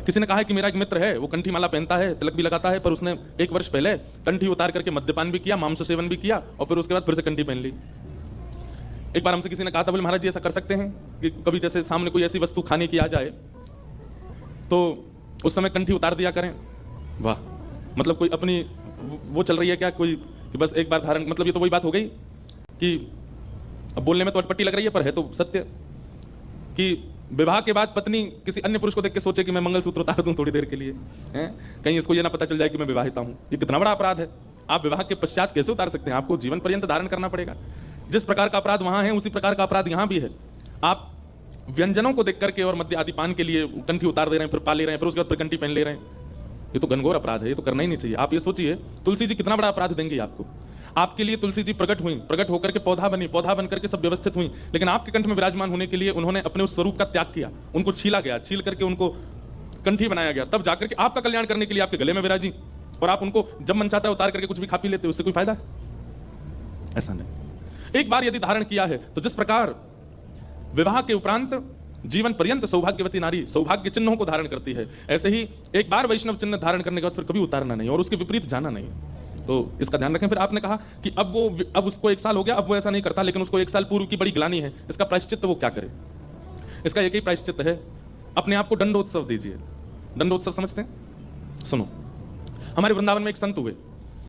किसी ने कहा है कि मेरा एक मित्र है, वो कंठी माला पहनता है, तिलक भी लगाता है, पर उसने 1 वर्ष पहले कंठी उतार करके मद्यपान भी किया, मांस सेवन भी किया और फिर उसके बाद फिर से कंठी पहन ली। एक बार हमसे किसी ने कहा था, बोले महाराज जी ऐसा कर सकते हैं कि कभी जैसे सामने कोई ऐसी वस्तु खाने की आ जाए तो उस समय कंठी उतार दिया करें। वाह, मतलब कोई अपनी वो चल रही है क्या कोई कि बस एक बार धारण, मतलब ये तो वही बात हो गई कि अब बोलने में तो अटपटी लग रही है पर है तो सत्य कि विवाह के बाद पत्नी किसी अन्य पुरुष को देख के सोचे कि मैं मंगलसूत्र उतार दूं थोड़ी देर के लिए, हैं? कहीं इसको ये ना पता चल जाए कि मैं विवाहिता हूं। ये कितना बड़ा अपराध है। आप विवाह के पश्चात कैसे उतार सकते हैं? आपको जीवन पर्यंत धारण करना पड़ेगा। जिस प्रकार का अपराध वहां है उसी प्रकार का अपराध यहां भी है। आप व्यंजनों को देख करके और मद्य आदि पान के लिए कंठी उतार दे रहे हैं, फिर पा ले रहे हैं, फिर उसके बाद फिर कंठी पहन ले रहे हैं। ये तो घनघोर अपराध है, ये तो करना ही नहीं चाहिए। आप ये सोचिए तुलसी जी कितना बड़ा अपराध देंगे आपको। आपके लिए तुलसी जी प्रकट हुई, प्रकट होकर के पौधा बनी, पौधा बनकर के सब व्यवस्थित हुई, लेकिन आपके कंठ में विराजमान होने के लिए उन्होंने अपने उस स्वरूप का त्याग किया, उनको छीला गया, छील करके उनको कंठी बनाया गया, तब जाकर के आपका कल्याण करने के लिए आपके गले में विराजी, और आप उनको जब मन चाहता है उतार करके कुछ भी खा पी लेते, उससे कोई फायदा है? ऐसा नहीं। एक बार यदि धारण किया है तो जिस प्रकार विवाह के उपरांत जीवन पर्यंत सौभाग्यवती नारी सौभाग्य चिन्हों को धारण करती है, ऐसे ही एक बार वैष्णव चिन्ह धारण करने के बाद फिर कभी उतारना नहीं और उसके विपरीत जाना नहीं। तो इसका ध्यान रखें। फिर आपने कहा कि अब उसको 1 साल हो गया, अब वो ऐसा नहीं करता, लेकिन उसको 1 साल पूर्व की बड़ी ग्लानि है, इसका प्रायश्चित्त वो क्या करे? इसका एक ही प्रायश्चित्त है, अपने आप को दंडोत्सव दीजिए। दंडोत्सव समझते हैं? सुनो, हमारे वृंदावन में एक संत हुए,